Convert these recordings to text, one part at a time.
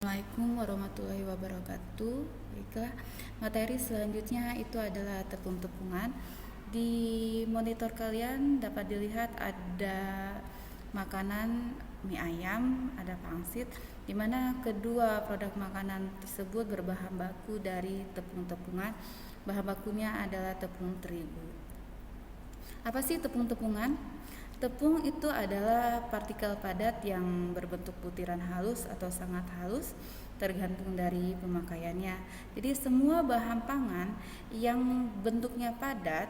Assalamualaikum warahmatullahi wabarakatuh. Baiklah, materi selanjutnya itu adalah tepung-tepungan. Di monitor kalian dapat dilihat ada makanan mie ayam, ada pangsit, di mana kedua produk makanan tersebut berbahan baku dari tepung-tepungan. Bahan bakunya adalah tepung terigu. Apa sih tepung-tepungan? Tepung itu adalah partikel padat yang berbentuk butiran halus atau sangat halus, tergantung dari pemakaiannya. Jadi semua bahan pangan yang bentuknya padat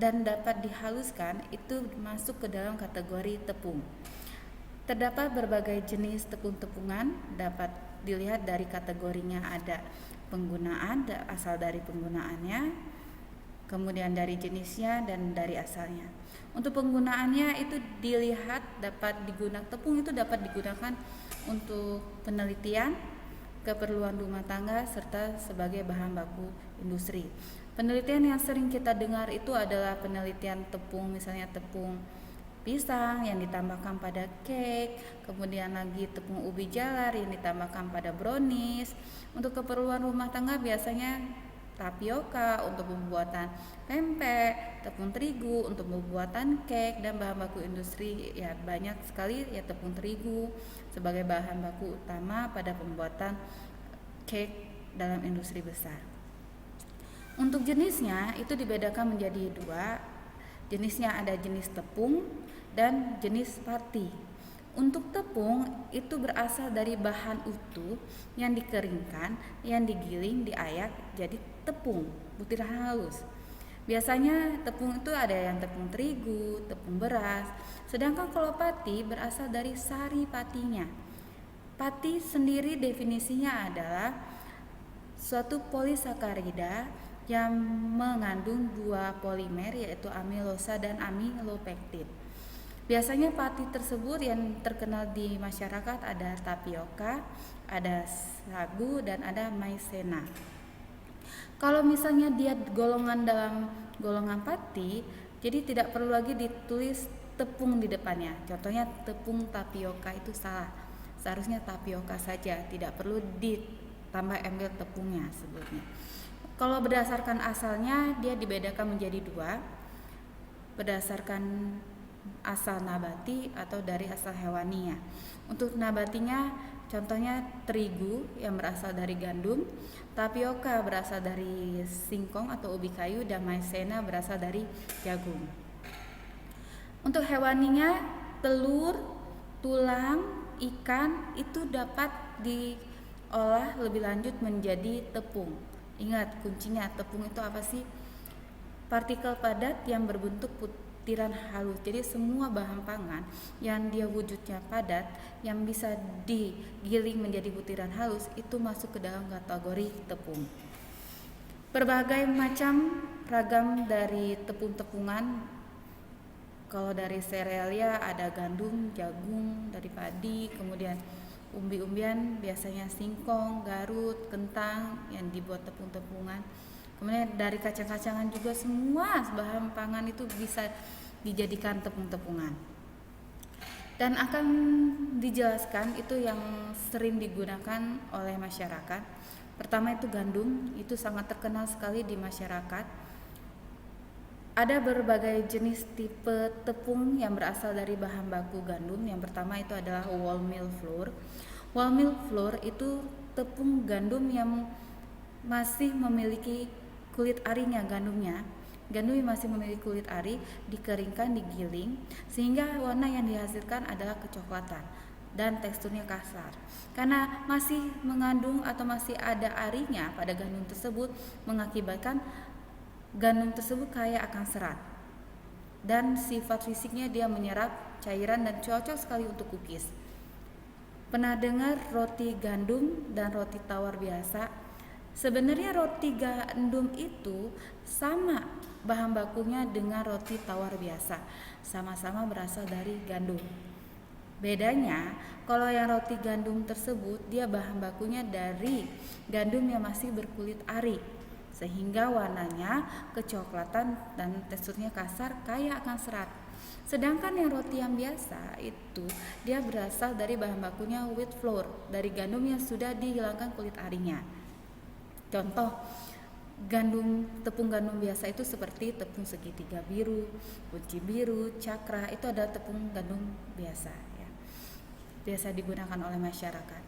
dan dapat dihaluskan itu masuk ke dalam kategori tepung. Terdapat berbagai jenis tepung-tepungan, dapat dilihat dari kategorinya ada penggunaan, asal dari penggunaannya, kemudian dari jenisnya dan dari asalnya. Untuk penggunaannya itu dilihat tepung itu dapat digunakan untuk penelitian, keperluan rumah tangga serta sebagai bahan baku industri. Penelitian yang sering kita dengar itu adalah penelitian tepung, misalnya tepung pisang yang ditambahkan pada cake, kemudian lagi tepung ubi jalar yang ditambahkan pada brownies. Untuk keperluan rumah tangga biasanya tapioka untuk pembuatan pempek, tepung terigu untuk pembuatan cake, dan bahan baku industri ya banyak sekali ya tepung terigu sebagai bahan baku utama pada pembuatan cake dalam industri besar. Untuk jenisnya itu dibedakan menjadi dua. Jenisnya ada jenis tepung dan jenis pati. Untuk tepung itu berasal dari bahan utuh yang dikeringkan, yang digiling, diayak jadi tepung, butiran halus. Biasanya tepung itu ada yang tepung terigu, tepung beras. Sedangkan kalau pati berasal dari sari patinya. Pati sendiri definisinya adalah suatu polisakarida yang mengandung dua polimer yaitu amilosa dan amilopektin. Biasanya pati tersebut yang terkenal di masyarakat ada tapioka, ada sagu, dan ada maizena. Kalau misalnya dia dalam golongan pati, jadi tidak perlu lagi ditulis tepung di depannya. Contohnya tepung tapioka itu salah. Seharusnya tapioka saja, tidak perlu ditambah embel tepungnya sebutnya. Kalau berdasarkan asalnya dia dibedakan menjadi dua, berdasarkan asal nabati atau dari asal hewaninya. Untuk nabatinya contohnya terigu yang berasal dari gandum, tapioka berasal dari singkong atau ubi kayu, dan maizena berasal dari jagung. Untuk hewaninya telur, tulang, ikan itu dapat diolah lebih lanjut menjadi tepung. Ingat kuncinya, tepung itu apa sih? Partikel padat yang berbentuk butiran halus. Jadi semua bahan pangan yang dia wujudnya padat yang bisa digiling menjadi butiran halus itu masuk ke dalam kategori tepung. Berbagai macam ragam dari tepung-tepungan. Kalau dari serealia ada gandum, jagung, dari padi, kemudian umbi-umbian biasanya singkong, garut, kentang yang dibuat tepung-tepungan. Kemudian dari kacang-kacangan juga semua bahan pangan itu bisa dijadikan tepung-tepungan. Dan akan dijelaskan itu yang sering digunakan oleh masyarakat. Pertama itu gandum, itu sangat terkenal sekali di masyarakat. Ada berbagai jenis tipe tepung yang berasal dari bahan baku gandum. Yang pertama itu adalah wholemeal flour. Wholemeal flour itu tepung gandum yang masih memiliki kulit arinya gandumnya. Gandum yang masih memiliki kulit ari dikeringkan, digiling sehingga warna yang dihasilkan adalah kecoklatan dan teksturnya kasar. Karena masih mengandung atau masih ada arinya pada gandum tersebut mengakibatkan gandum tersebut kaya akan serat dan sifat fisiknya dia menyerap cairan dan cocok sekali untuk cookies. Pernah dengar roti gandum dan roti tawar biasa? Sebenarnya roti gandum itu sama bahan bakunya dengan roti tawar biasa, sama-sama berasal dari gandum. Bedanya kalau yang roti gandum tersebut dia bahan bakunya dari gandum yang masih berkulit ari, sehingga warnanya kecoklatan dan teksturnya kasar, kaya akan serat. Sedangkan yang roti yang biasa itu dia berasal dari bahan bakunya wheat flour, dari gandum yang sudah dihilangkan kulit arinya. Contoh, tepung gandum biasa itu seperti tepung segitiga biru, kunci biru, cakra, itu adalah tepung gandum biasa ya. Biasa digunakan oleh masyarakat.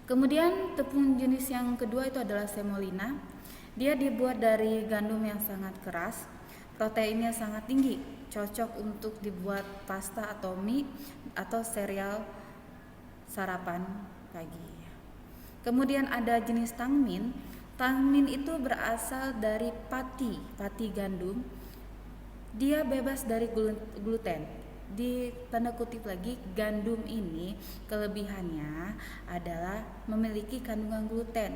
Kemudian tepung jenis yang kedua itu adalah semolina. Dia dibuat dari gandum yang sangat keras, proteinnya sangat tinggi, cocok untuk dibuat pasta atau mie atau sereal sarapan pagi. Kemudian ada jenis tangmin. Tangmin itu berasal dari pati gandum. Dia bebas dari gluten. Di tanda kutip lagi, gandum ini kelebihannya adalah memiliki kandungan gluten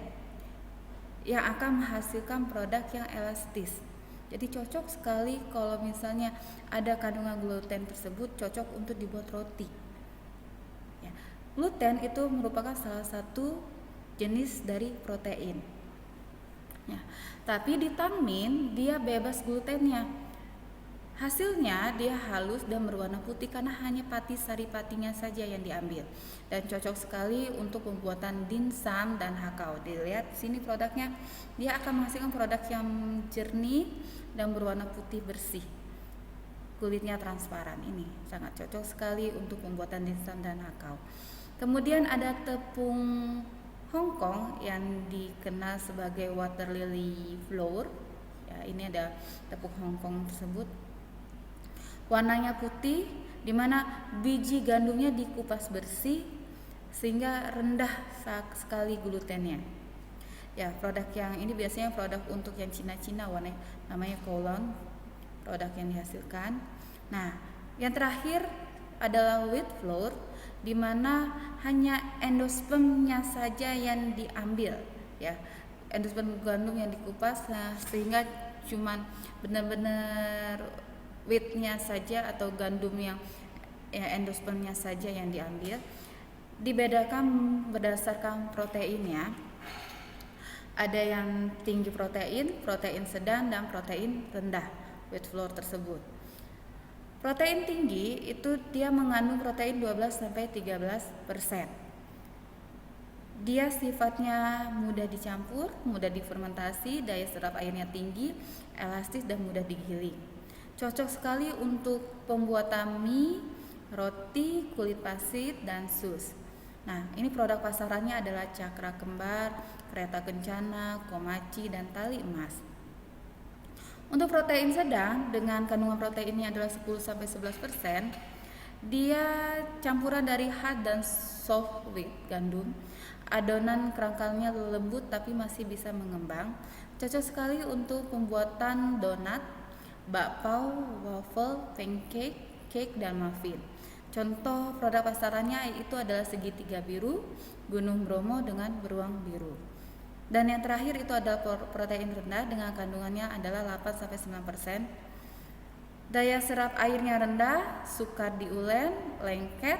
yang akan menghasilkan produk yang elastis. Jadi cocok sekali kalau misalnya ada kandungan gluten tersebut, cocok untuk dibuat roti ya. Gluten itu merupakan salah satu jenis dari protein ya. Tapi di tangmin dia bebas glutennya. Hasilnya dia halus dan berwarna putih karena hanya pati saripatinya saja yang diambil, dan cocok sekali untuk pembuatan dimsum dan hakau. Dilihat sini produknya, dia akan menghasilkan produk yang jernih dan berwarna putih bersih, kulitnya transparan. Ini sangat cocok sekali untuk pembuatan dimsum dan hakau. Kemudian ada tepung Hong Kong yang dikenal sebagai water lily flour ya. Ini ada tepung Hong Kong tersebut, warnanya putih, dimana biji gandumnya dikupas bersih sehingga rendah sekali glutennya. Ya, produk yang ini biasanya produk untuk yang Cina-Cina, warna namanya Kowloon, produk yang dihasilkan. Nah, yang terakhir adalah wheat flour, dimana hanya endospermnya saja yang diambil, ya, endosperm gandum yang dikupas, sehingga cuman benar-benar wheatnya saja atau gandum yang endospermnya saja yang diambil. Dibedakan berdasarkan proteinnya. Ada yang tinggi protein sedang, dan protein rendah wheat flour tersebut. Protein tinggi itu dia mengandung protein 12-13%. Dia sifatnya mudah dicampur, mudah difermentasi, daya serap airnya tinggi, elastis dan mudah digiling. Cocok sekali untuk pembuatan mie, roti, kulit pasir, dan sus. Nah, ini produk pasarannya adalah cakra kembar, kereta kencana, komachi, dan tali emas. Untuk protein sedang dengan kandungan proteinnya adalah 10-11%, dia campuran dari hard dan soft wheat gandum. Adonan kerangkanya lembut tapi masih bisa mengembang. Cocok sekali untuk pembuatan donat, bakpao, waffle, pancake, cake, dan muffin. Contoh produk pasarannya itu adalah segitiga biru, gunung Bromo dengan beruang biru. Dan yang terakhir itu adalah protein rendah dengan kandungannya adalah 8-9%. Daya serap airnya rendah, sukar diulen, lengket,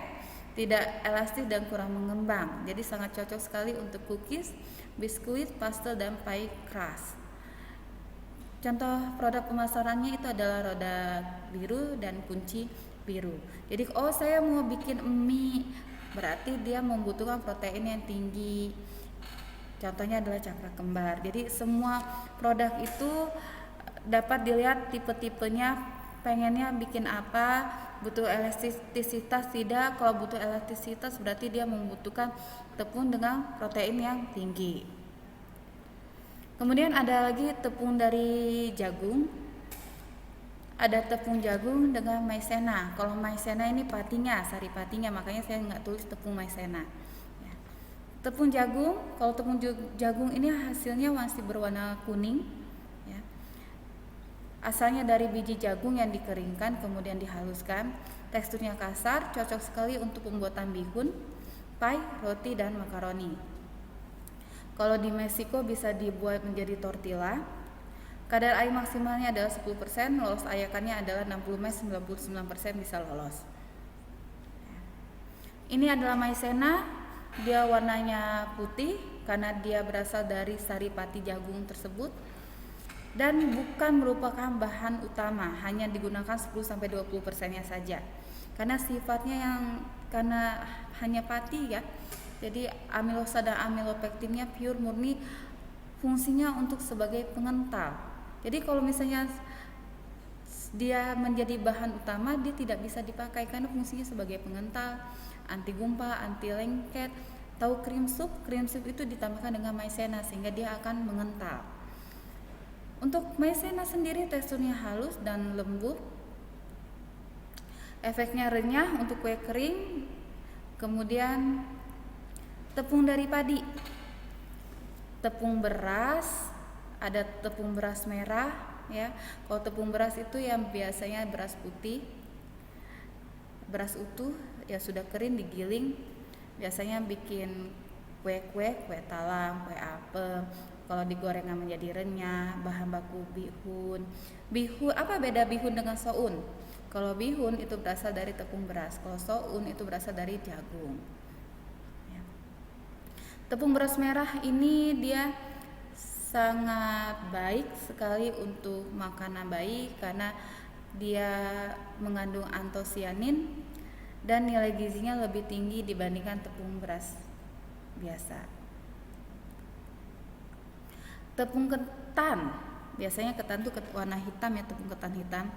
tidak elastis dan kurang mengembang. Jadi sangat cocok sekali untuk cookies, biskuit, pastel, dan pie crust. Contoh produk pemasarannya itu adalah roda biru dan kunci biru. Jadi saya mau bikin mie, berarti dia membutuhkan protein yang tinggi. Contohnya adalah cakra kembar. Jadi semua produk itu dapat dilihat tipe-tipenya, pengennya bikin apa, butuh elastisitas tidak. Kalau butuh elastisitas berarti dia membutuhkan tepung dengan protein yang tinggi. Kemudian ada lagi tepung dari jagung. Ada tepung jagung dengan maizena. Kalau maizena ini patinya, sari patinya, makanya saya nggak tulis tepung maizena. Ya. Tepung jagung, kalau tepung jagung ini hasilnya masih berwarna kuning. Ya. Asalnya dari biji jagung yang dikeringkan kemudian dihaluskan. Teksturnya kasar, cocok sekali untuk pembuatan bihun, pie, roti, dan makaroni. Kalau di Meksiko bisa dibuat menjadi tortilla. Kadar air maksimalnya adalah 10%, lolos ayakannya adalah 60-99% bisa lolos. Ini adalah maizena, dia warnanya putih karena dia berasal dari sari pati jagung tersebut. dan bukan merupakan bahan utama, hanya digunakan 10-20%-nya saja. Karena karena hanya pati ya. Jadi amilosa dan amilopektinnya pure murni fungsinya untuk sebagai pengental. Jadi kalau misalnya dia menjadi bahan utama, dia tidak bisa dipakai karena fungsinya sebagai pengental, anti gumpa, anti lengket. Tahu krim sup? Krim sup itu ditambahkan dengan maizena sehingga dia akan mengental. Untuk maizena sendiri teksturnya halus dan lembut. Efeknya renyah untuk kue kering. Kemudian tepung dari padi. Tepung beras, ada tepung beras merah ya. Kalau tepung beras itu yang biasanya beras putih. Beras utuh ya sudah kering digiling. Biasanya bikin kue talam, kue apem. Kalau digorengan menjadi renyah. Bahan baku bihun. Apa beda bihun dengan soun? Kalau bihun itu berasal dari tepung beras, kalau soun itu berasal dari jagung ya. Tepung beras merah ini dia sangat baik sekali untuk makanan bayi karena dia mengandung antosianin dan nilai gizinya lebih tinggi dibandingkan tepung beras biasa. Tepung ketan, biasanya ketan itu warna hitam ya, tepung ketan hitam.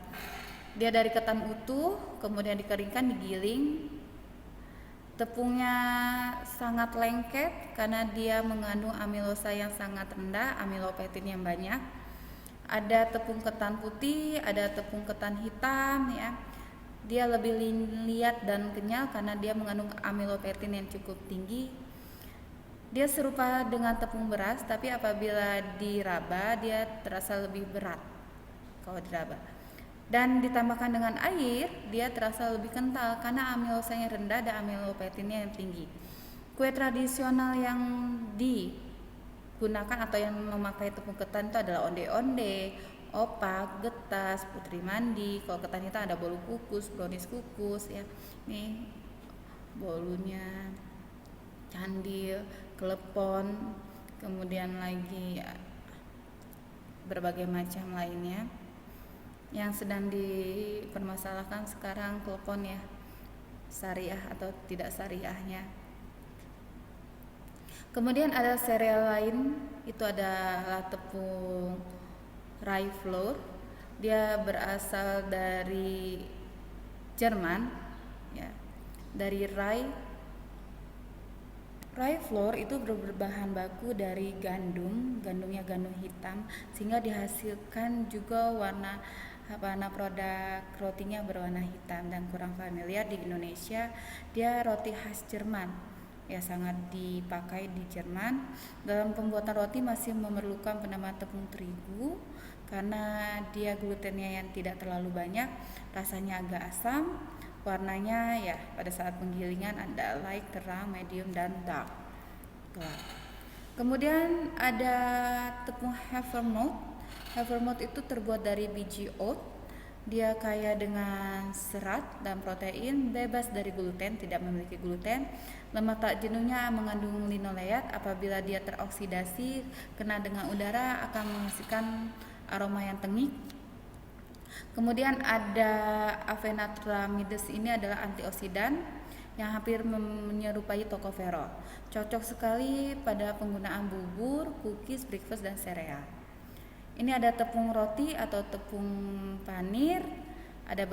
Dia dari ketan utuh, kemudian dikeringkan, digiling. Tepungnya sangat lengket karena dia mengandung amilosa yang sangat rendah, amilopektin yang banyak. Ada tepung ketan putih, ada tepung ketan hitam ya. Dia lebih liat dan kenyal karena dia mengandung amilopektin yang cukup tinggi. Dia serupa dengan tepung beras, tapi apabila diraba dia terasa lebih berat kalau diraba. Dan ditambahkan dengan air, dia terasa lebih kental karena amilosanya rendah dan amilopektinnya yang tinggi. Kue tradisional yang digunakan atau yang memakai tepung ketan itu adalah onde-onde, opak, getas, putri mandi. Kalau ketan hitam ada bolu kukus, brownies kukus ya. Nih bolunya, candil, klepon, kemudian lagi berbagai macam lainnya. Yang sedang dipermasalahkan sekarang klepon ya, syariah atau tidak syariahnya. Kemudian ada sereal lain, itu adalah tepung rye flour. Dia berasal dari Jerman ya, dari rye flour itu berbahan baku dari gandumnya gandum hitam, sehingga dihasilkan juga warna produk rotinya berwarna hitam. Dan kurang familiar di Indonesia, dia roti khas Jerman ya, sangat dipakai di Jerman. Dalam pembuatan roti masih memerlukan penambahan tepung terigu karena dia glutennya yang tidak terlalu banyak, rasanya agak asam, warnanya ya pada saat penggilingan ada light, terang, medium, dan dark. Kemudian ada tepung havermouth. Havermouth itu terbuat dari biji oat. Dia kaya dengan serat dan protein, bebas dari gluten, tidak memiliki gluten. Lemak tak jenuhnya mengandung linoleat. Apabila dia teroksidasi kena dengan udara akan menghasilkan aroma yang tengik. Kemudian ada avenatramidis, ini adalah antioksidan yang hampir menyerupai tocopherol. Cocok sekali pada penggunaan bubur, cookies, breakfast, dan sereal. Ini ada tepung roti atau tepung panir. Ada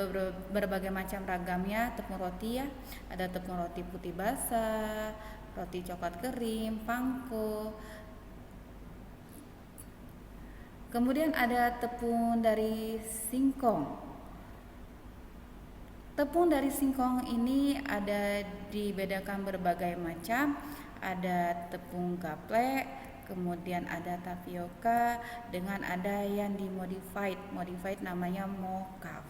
berbagai macam ragamnya tepung roti ya. Ada tepung roti putih basah, roti coklat kering, pangko. Kemudian ada tepung dari singkong. Tepung dari singkong ini ada dibedakan berbagai macam. Ada tepung gaplek, kemudian ada tapioka, dengan ada yang modified namanya mocaf.